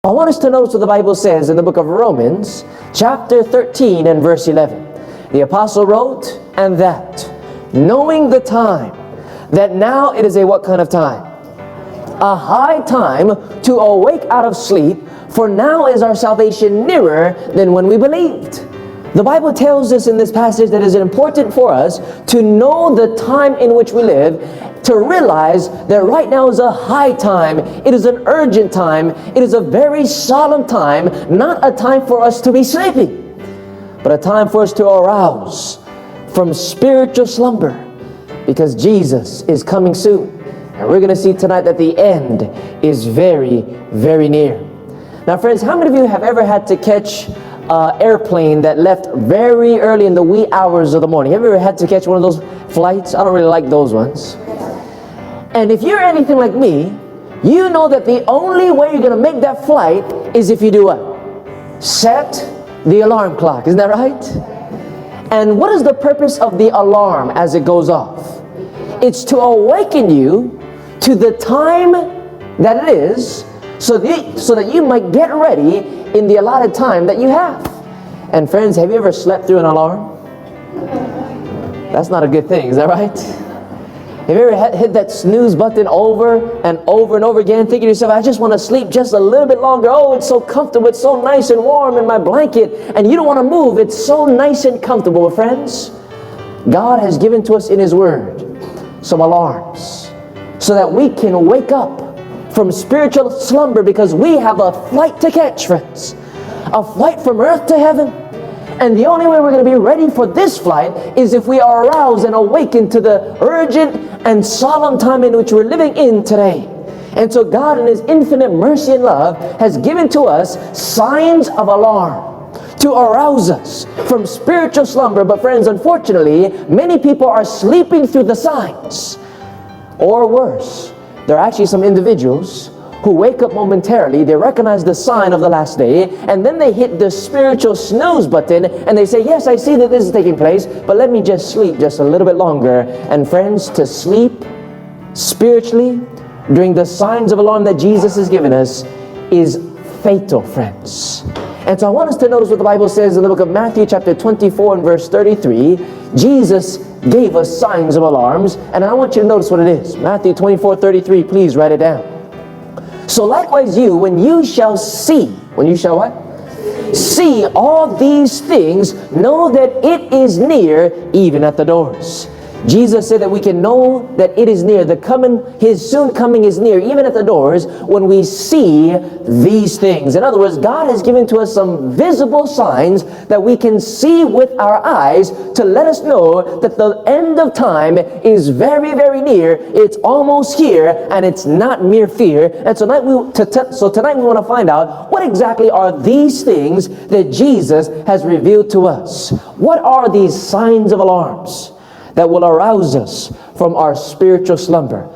I want us to notice what the Bible says in the book of Romans, chapter 13 and verse 11. The apostle wrote, "And that, knowing the time, that now it is a" what kind of time? "A high time to awake out of sleep, for now is our salvation nearer than when we believed." The Bible tells us in this passage that it is important for us to know the time in which we live, to realize that right now is a high time. It is an urgent time. It is a very solemn time, not a time for us to be sleeping, but a time for us to arouse from spiritual slumber, because Jesus is coming soon. And we're going to see tonight that the end is very, very near. Now friends, how many of you have ever had to catch an airplane that left very early in the wee hours of the morning? Have you ever had to catch one of those flights? I don't really like those ones. And if you're anything like me, you know that the only way you're going to make that flight is if you do what? Set the alarm clock. Isn't that right? And what is the purpose of the alarm as it goes off? It's to awaken you to the time that it is, so that you might get ready in the allotted time that you have. And friends, have you ever slept through an alarm? That's not a good thing, is that right? Have you ever hit that snooze button over and over and over again, thinking to yourself, I just want to sleep just a little bit longer. Oh, it's so comfortable. It's so nice and warm in my blanket. And you don't want to move. It's so nice and comfortable. Friends, God has given to us in His Word some alarms so that we can wake up from spiritual slumber, because we have a flight to catch, friends. A flight from earth to heaven. And the only way we're going to be ready for this flight is if we are aroused and awakened to the urgent and solemn time in which we're living in today. And so God, in His infinite mercy and love, has given to us signs of alarm to arouse us from spiritual slumber. But friends, unfortunately, many people are sleeping through the signs. Or worse, there are actually some individuals who wake up momentarily, they recognize the sign of the last day, and then they hit the spiritual snooze button, and they say, yes, I see that this is taking place, but let me just sleep just a little bit longer. And friends, to sleep spiritually during the signs of alarm that Jesus has given us is fatal, friends. And so I want us to notice what the Bible says in the book of Matthew chapter 24 and verse 33. Jesus gave us signs of alarms, and I want you to notice what it is. Matthew 24:33, please write it down. So likewise you, when you shall what? See all these things, know that it is near, even at the doors. Jesus said that we can know that it is near. His soon coming is near, even at the doors, when we see these things. In other words, God has given to us some visible signs that we can see with our eyes to let us know that the end of time is very, very near. It's almost here, and it's not mere fear. And so tonight we want to find out, what exactly are these things that Jesus has revealed to us? What are these signs of alarms that will arouse us from our spiritual slumber?